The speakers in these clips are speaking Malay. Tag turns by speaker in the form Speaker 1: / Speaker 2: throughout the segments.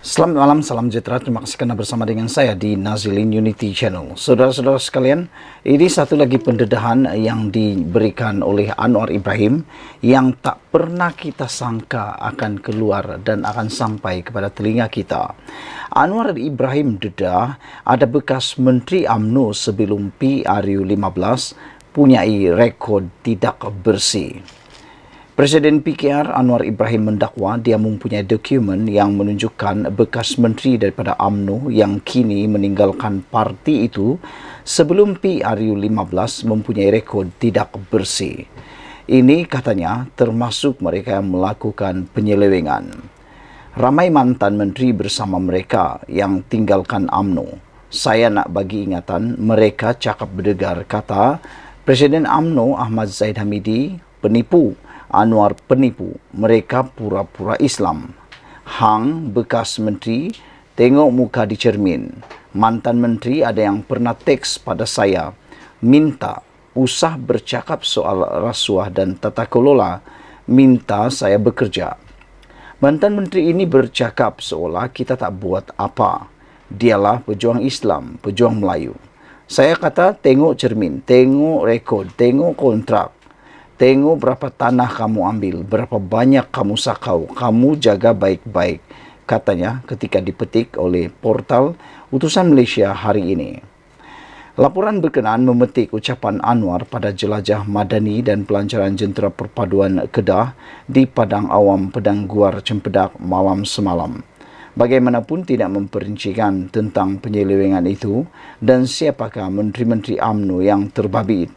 Speaker 1: Selamat malam, salam sejahtera. Terima kasih karena bersama dengan saya di Nazilin Unity Channel. Saudara-saudara sekalian, ini satu lagi pendedahan yang diberikan oleh Anwar Ibrahim yang tak pernah kita sangka akan keluar dan akan sampai kepada telinga kita. Anwar Ibrahim dedah ada bekas Menteri UMNO sebelum PRU 15 punyai rekod tidak bersih. Presiden PKR Anwar Ibrahim mendakwa dia mempunyai dokumen yang menunjukkan bekas menteri daripada UMNO yang kini meninggalkan parti itu sebelum PRU 15 mempunyai rekod tidak bersih. Ini katanya termasuk mereka yang melakukan penyelewengan. Ramai mantan menteri bersama mereka yang tinggalkan UMNO. Saya nak bagi ingatan mereka cakap berdegar kata Presiden UMNO Ahmad Zahid Hamidi penipu. Anwar penipu, mereka pura-pura Islam. Hang bekas menteri, tengok muka di cermin. Mantan menteri ada yang pernah teks pada saya, minta usah bercakap soal rasuah dan tata kelola, minta saya bekerja. Mantan menteri ini bercakap seolah kita tak buat apa. Dialah pejuang Islam, pejuang Melayu. Saya kata tengok cermin, tengok rekod, tengok kontrak. Tengok berapa tanah kamu ambil, berapa banyak kamu sakau, kamu jaga baik-baik, katanya ketika dipetik oleh portal Utusan Malaysia hari ini. Laporan berkenaan memetik ucapan Anwar pada jelajah madani dan pelancaran jentera perpaduan Kedah di Padang Awam Pedang Guar Cempedak malam semalam. Bagaimanapun tidak memperincikan tentang penyelewengan itu dan siapakah menteri-menteri UMNO yang terbabit.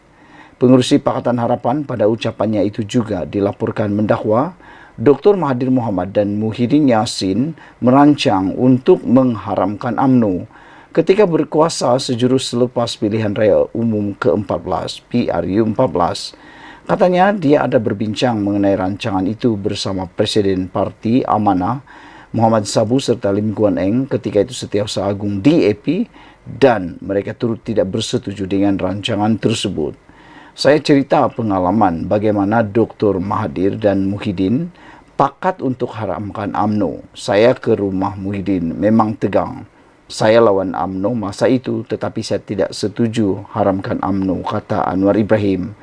Speaker 1: Pengerusi Pakatan Harapan pada ucapannya itu juga dilaporkan mendakwa Dr. Mahathir Mohamad dan Muhyiddin Yassin merancang untuk mengharamkan UMNO ketika berkuasa sejurus selepas pilihan raya umum ke-14 PRU 14. Katanya dia ada berbincang mengenai rancangan itu bersama Presiden Parti Amanah Muhammad Sabu serta Lim Guan Eng ketika itu Setiausaha Agung DAP dan mereka turut tidak bersetuju dengan rancangan tersebut. Saya cerita pengalaman bagaimana Dr. Mahathir dan Muhyiddin pakat untuk haramkan UMNO. Saya ke rumah Muhyiddin, memang tegang. Saya lawan UMNO masa itu tetapi saya tidak setuju haramkan UMNO, kata Anwar Ibrahim.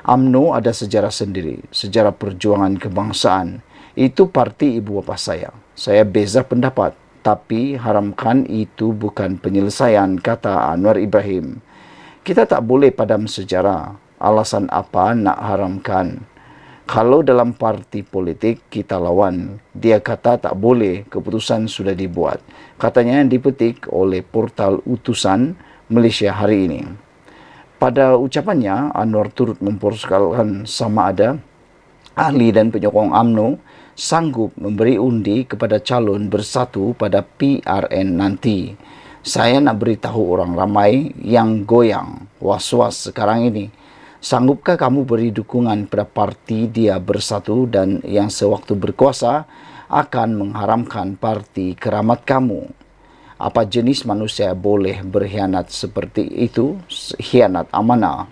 Speaker 1: UMNO ada sejarah sendiri, sejarah perjuangan kebangsaan. Itu parti ibu bapa saya. Saya beza pendapat, tapi haramkan itu bukan penyelesaian, kata Anwar Ibrahim. Kita tak boleh padam sejarah. Alasan apa nak haramkan? Kalau dalam parti politik kita lawan, dia kata tak boleh, keputusan sudah dibuat. Katanya yang dipetik oleh portal Utusan Malaysia hari ini. Pada ucapannya, Anwar turut mempersoalkan sama ada ahli dan penyokong UMNO sanggup memberi undi kepada calon bersatu pada PRN nanti. Saya nak beritahu orang ramai yang goyang, was-was sekarang ini. Sanggupkah kamu beri dukungan pada parti dia bersatu dan yang sewaktu berkuasa akan mengharamkan parti keramat kamu? Apa jenis manusia boleh berkhianat seperti itu? Khianat amanah.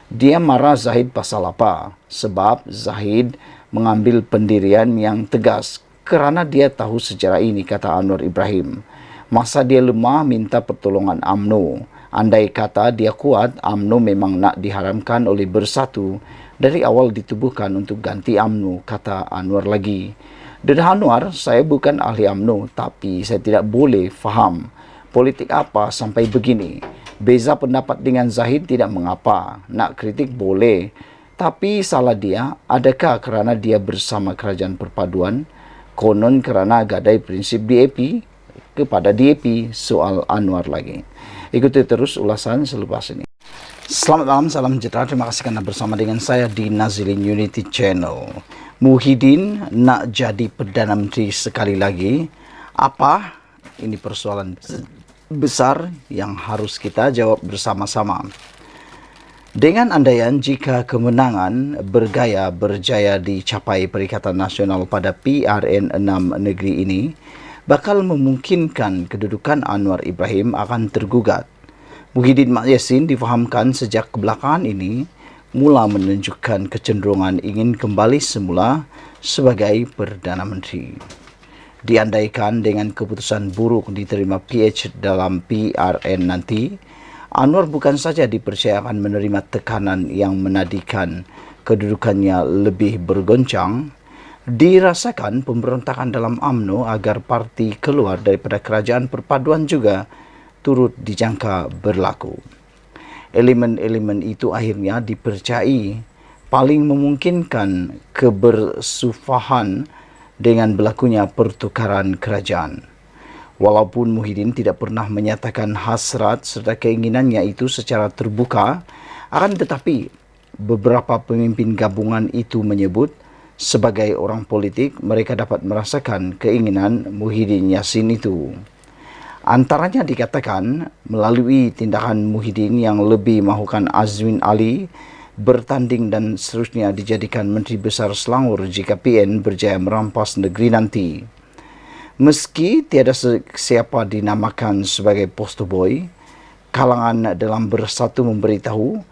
Speaker 1: Dia marah Zahid pasal apa? Sebab Zahid mengambil pendirian yang tegas kerana dia tahu sejarah ini, kata Anwar Ibrahim. Masa dia lemah minta pertolongan UMNO. Andai kata dia kuat, UMNO memang nak diharamkan oleh bersatu. Dari awal ditubuhkan untuk ganti UMNO, kata Anwar lagi. Dedah Anwar, saya bukan ahli UMNO, tapi saya tidak boleh faham politik apa sampai begini. Beza pendapat dengan Zahid tidak mengapa, nak kritik boleh. Tapi salah dia, adakah kerana dia bersama kerajaan perpaduan? Konon kerana gadai prinsip DAP kepada DAP, soal Anwar lagi. Ikuti terus ulasan selepas ini. Selamat malam, salam sejahtera. Terima kasih kerana bersama dengan saya di Nazilin Unity Channel. Muhyiddin nak jadi Perdana Menteri sekali lagi. Apa? Ini persoalan besar yang harus kita jawab bersama-sama. Dengan andaian jika kemenangan berjaya dicapai Perikatan Nasional pada PRN 6 negeri ini, bakal memungkinkan kedudukan Anwar Ibrahim akan tergugat. Muhyiddin Yassin difahamkan sejak kebelakangan ini mula menunjukkan kecenderungan ingin kembali semula sebagai Perdana Menteri. Diandaikan dengan keputusan buruk diterima PH dalam PRN nanti, Anwar bukan saja dipercayakan menerima tekanan yang menadikan kedudukannya lebih bergoncang, dirasakan pemberontakan dalam UMNO agar parti keluar daripada kerajaan perpaduan juga turut dijangka berlaku. Elemen-elemen itu akhirnya dipercayai paling memungkinkan kebersufahan dengan berlakunya pertukaran kerajaan. Walaupun Muhyiddin tidak pernah menyatakan hasrat serta keinginannya itu secara terbuka, akan tetapi beberapa pemimpin gabungan itu menyebut sebagai orang politik mereka dapat merasakan keinginan Muhyiddin Yassin itu. Antaranya dikatakan melalui tindakan Muhyiddin yang lebih mahukan Azmin Ali bertanding dan seterusnya dijadikan Menteri Besar Selangor jika PN berjaya merampas negeri nanti. Meski tiada siapa dinamakan sebagai poster boy, kalangan dalam Bersatu memberitahu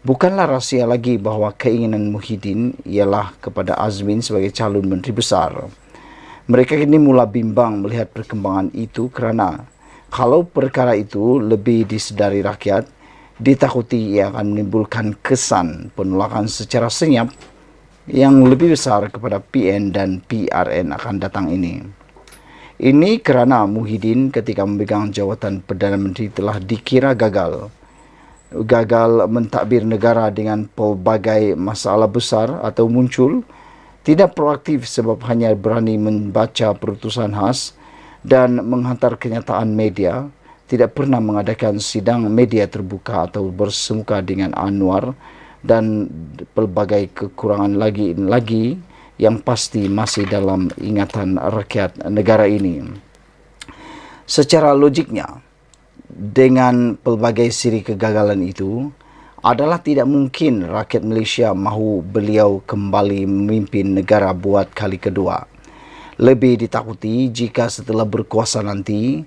Speaker 1: bukanlah rahsia lagi bahawa keinginan Muhyiddin ialah kepada Azmin sebagai calon Menteri Besar. Mereka kini mula bimbang melihat perkembangan itu kerana kalau perkara itu lebih disedari rakyat, ditakuti ia akan menimbulkan kesan penolakan secara senyap yang lebih besar kepada PN dan PRN akan datang ini. Ini kerana Muhyiddin ketika memegang jawatan Perdana Menteri telah dikira gagal mentadbir negara dengan pelbagai masalah besar atau muncul, tidak proaktif sebab hanya berani membaca perutusan khas dan menghantar kenyataan media, tidak pernah mengadakan sidang media terbuka atau bersemuka dengan Anwar dan pelbagai kekurangan lagi yang pasti masih dalam ingatan rakyat negara ini. Secara logiknya, dengan pelbagai siri kegagalan itu, adalah tidak mungkin rakyat Malaysia mahu beliau kembali memimpin negara buat kali kedua. Lebih ditakuti jika setelah berkuasa nanti,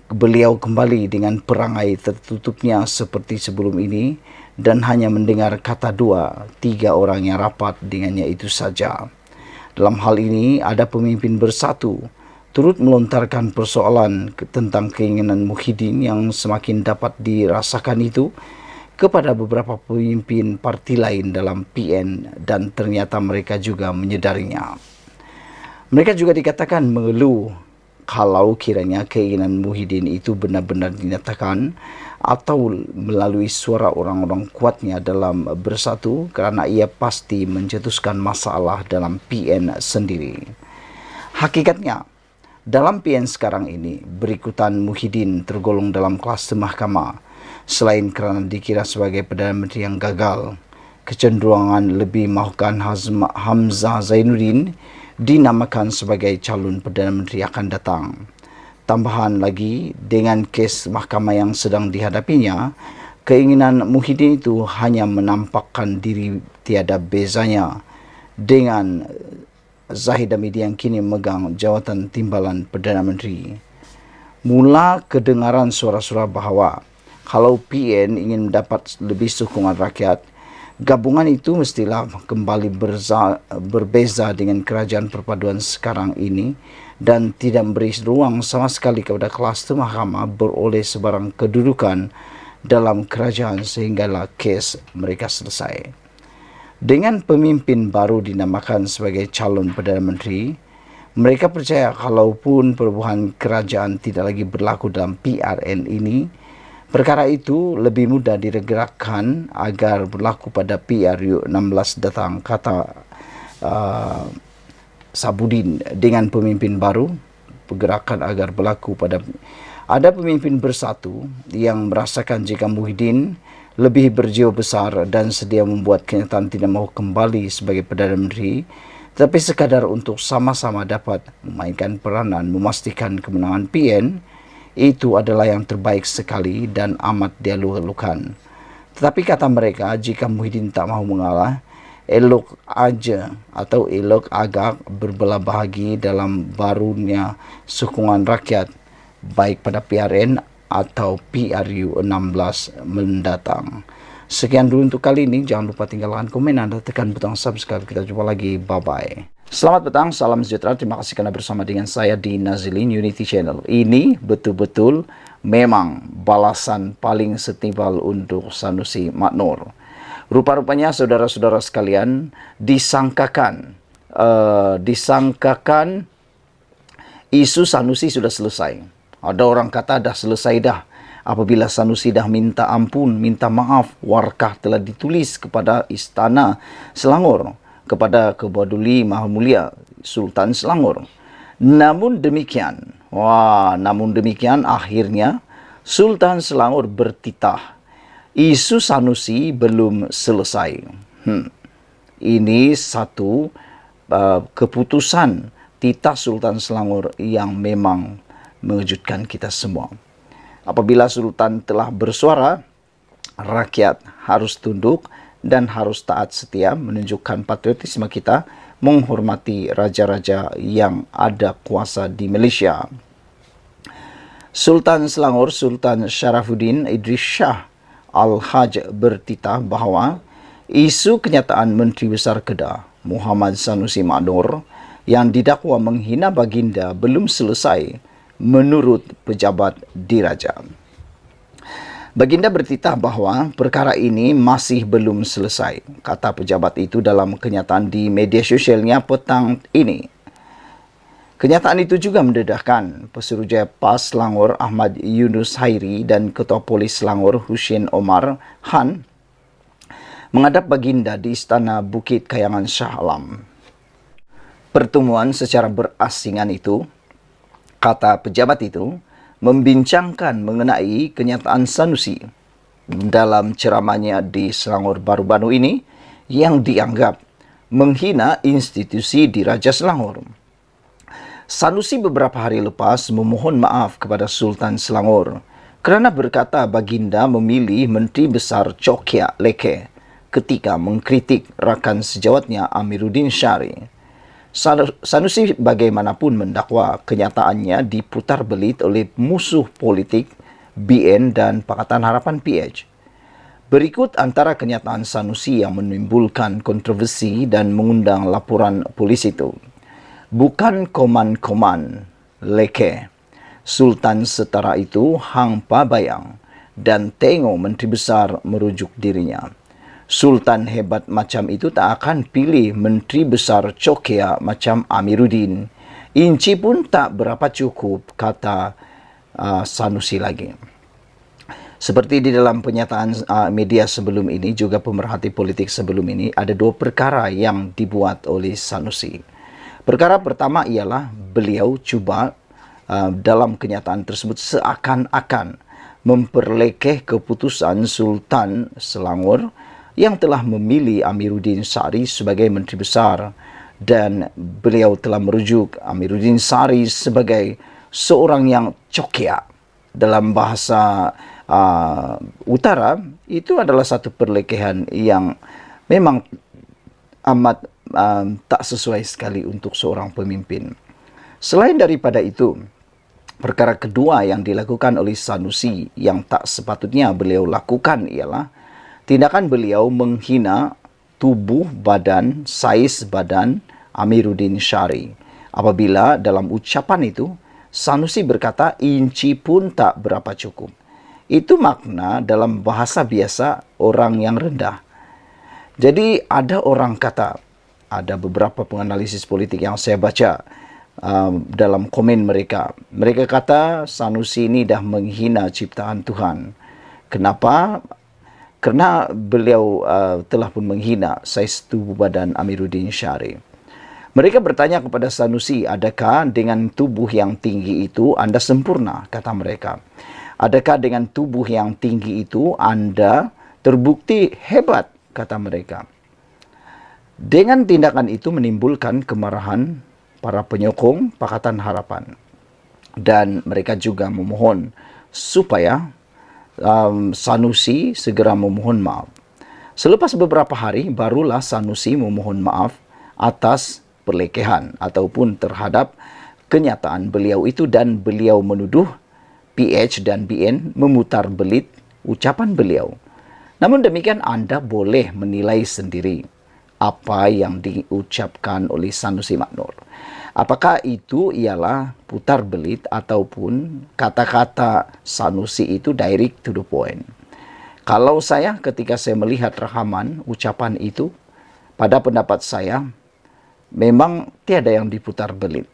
Speaker 1: beliau kembali dengan perangai tertutupnya seperti sebelum ini dan hanya mendengar kata 2-3 orang yang rapat dengannya itu saja. Dalam hal ini, ada pemimpin Bersatu turut melontarkan persoalan tentang keinginan Muhyiddin yang semakin dapat dirasakan itu kepada beberapa pemimpin parti lain dalam PN dan ternyata mereka juga menyedarinya. Mereka juga dikatakan mengeluh kalau kiranya keinginan Muhyiddin itu benar-benar dinyatakan atau melalui suara orang-orang kuatnya dalam Bersatu kerana ia pasti mencetuskan masalah dalam PN sendiri. Hakikatnya, dalam PN sekarang ini, berikutan Muhyiddin tergolong dalam kelas mahkamah selain kerana dikira sebagai Perdana Menteri yang gagal. Kecenderungan lebih mahukan Hamzah Zainuddin dinamakan sebagai calon Perdana Menteri akan datang. Tambahan lagi, dengan kes mahkamah yang sedang dihadapinya, keinginan Muhyiddin itu hanya menampakkan diri tiada bezanya dengan Zahid Hamidi yang kini memegang jawatan timbalan Perdana Menteri. Mula kedengaran suara-suara bahawa kalau PN ingin mendapat lebih sokongan rakyat, gabungan itu mestilah kembali berbeza dengan kerajaan perpaduan sekarang ini dan tidak memberi ruang sama sekali kepada kelas mahkamah beroleh sebarang kedudukan dalam kerajaan sehinggalah kes mereka selesai. Dengan pemimpin baru dinamakan sebagai calon Perdana Menteri, mereka percaya kalaupun perubahan kerajaan tidak lagi berlaku dalam PRN ini, perkara itu lebih mudah digerakkan agar berlaku pada PRU 16 datang, kata Sabudin. Dengan pemimpin baru, pergerakan agar berlaku pada ada pemimpin Bersatu yang merasakan jika Muhyiddin lebih berjiwa besar dan sedia membuat kenyataan tidak mahu kembali sebagai Perdana Menteri, tetapi sekadar untuk sama-sama dapat memainkan peranan memastikan kemenangan PN, itu adalah yang terbaik sekali dan amat dilakukan. Tetapi kata mereka, jika Muhyiddin tak mahu mengalah, elok aja atau elok agak berbelah bahagi dalam barunya sokongan rakyat, baik pada PRN atau PRU 16 mendatang. Sekian dulu untuk kali ini. Jangan lupa tinggalkan komen anda, tekan butang subscribe. Kita jumpa lagi. Bye-bye. Selamat petang, salam sejahtera. Terima kasih karena bersama dengan saya di Nazilin Unity Channel. Ini betul-betul memang balasan paling setibal untuk Sanusi Maknur. Rupa-rupanya saudara-saudara sekalian disangkakan isu Sanusi sudah selesai. Ada orang kata dah selesai dah. Apabila Sanusi dah minta ampun, minta maaf, warkah telah ditulis kepada Istana Selangor, kepada Kebaduli Maha Mulia Sultan Selangor. Namun demikian, akhirnya Sultan Selangor bertitah. Isu Sanusi belum selesai. Ini satu keputusan titah Sultan Selangor yang memang mengejutkan kita semua. Apabila Sultan telah bersuara, rakyat harus tunduk dan harus taat setia, menunjukkan patriotisme kita, menghormati raja-raja yang ada kuasa di Malaysia. Sultan Selangor, Sultan Sharafuddin Idris Shah Al-Haj bertitah bahawa isu kenyataan Menteri Besar Kedah Muhammad Sanusi Maknur yang didakwa menghina baginda belum selesai menurut pejabat diraja. Baginda bertitah bahawa perkara ini masih belum selesai, kata pejabat itu dalam kenyataan di media sosialnya petang ini. Kenyataan itu juga mendedahkan Pesuruhjaya PAS Selangor Ahmad Yunus Hairi dan Ketua Polis Selangor Husin Omar Han menghadap baginda di Istana Bukit Kayangan Shah Alam. Pertemuan secara berasingan itu, kata pejabat itu, membincangkan mengenai kenyataan Sanusi dalam ceramahnya di Selangor baru-baru ini yang dianggap menghina institusi Diraja Selangor. Sanusi beberapa hari lepas memohon maaf kepada Sultan Selangor kerana berkata baginda memilih Menteri Besar Chokia Leke ketika mengkritik rakan sejawatnya Amiruddin Syari. Sanusi bagaimanapun mendakwa kenyataannya diputar belit oleh musuh politik BN dan Pakatan Harapan PH. Berikut antara kenyataan Sanusi yang menimbulkan kontroversi dan mengundang laporan polis itu. Bukan koman-koman Leke, Sultan setara itu hang pabayang dan tengok Menteri Besar merujuk dirinya. Sultan hebat macam itu tak akan pilih Menteri Besar Chokia macam Amiruddin. Inci pun tak berapa cukup, kata Sanusi lagi. Seperti di dalam pernyataan media sebelum ini, juga pemerhati politik sebelum ini, ada dua perkara yang dibuat oleh Sanusi. Perkara pertama ialah beliau cuba dalam kenyataan tersebut seakan-akan memperlekeh keputusan Sultan Selangor yang telah memilih Amiruddin Syari sebagai Menteri Besar, dan beliau telah merujuk Amiruddin Syari sebagai seorang yang cokia. Dalam bahasa utara, itu adalah satu perlekehan yang memang amat tak sesuai sekali untuk seorang pemimpin. Selain daripada itu, perkara kedua yang dilakukan oleh Sanusi yang tak sepatutnya beliau lakukan ialah tindakan beliau menghina tubuh badan, saiz badan Amiruddin Syari. Apabila dalam ucapan itu, Sanusi berkata inci pun tak berapa cukup. Itu makna dalam bahasa biasa orang yang rendah. Jadi ada orang kata, ada beberapa penganalisis politik yang saya baca dalam komen mereka. Mereka kata Sanusi ini dah menghina ciptaan Tuhan. Kenapa? Kerana beliau telah pun menghina saiz tubuh badan Amiruddin Syari. Mereka bertanya kepada Sanusi, adakah dengan tubuh yang tinggi itu anda sempurna? Kata mereka. Adakah dengan tubuh yang tinggi itu anda terbukti hebat? Kata mereka. Dengan tindakan itu menimbulkan kemarahan para penyokong Pakatan Harapan. Dan mereka juga memohon supaya Sanusi segera memohon maaf. Selepas beberapa hari, barulah Sanusi memohon maaf atas perlekehan ataupun terhadap kenyataan beliau itu, dan beliau menuduh PH dan BN memutar belit ucapan beliau. Namun demikian anda boleh menilai sendiri apa yang diucapkan oleh Sanusi Maknur. Apakah itu ialah putar belit ataupun kata-kata Sanusi itu direct to the point? Kalau saya ketika saya melihat rekaman ucapan itu, pada pendapat saya memang tiada yang diputar belit.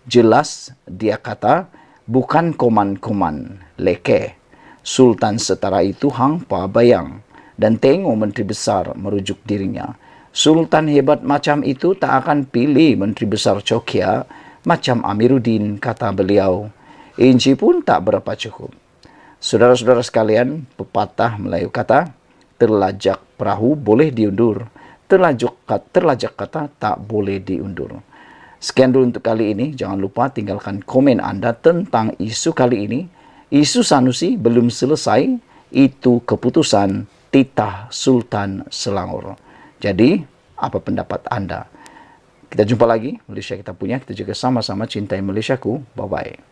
Speaker 1: Jelas dia kata bukan koman-koman leke. Sultan setara itu hang pa bayang. Dan tengok menteri besar merujuk dirinya. Sultan hebat macam itu tak akan pilih menteri besar Cokia macam Amiruddin, kata beliau. Inci pun tak berapa cukup. Saudara-saudara sekalian, pepatah Melayu kata, terlajak perahu boleh diundur, terlajak kata tak boleh diundur. Sekian dulu untuk kali ini. Jangan lupa tinggalkan komen Anda tentang isu kali ini. Isu Sanusi belum selesai, itu keputusan titah Sultan Selangor. Jadi, apa pendapat Anda? Kita jumpa lagi. Malaysia kita punya, kita juga sama-sama cintai Malaysiaku. Bye-bye.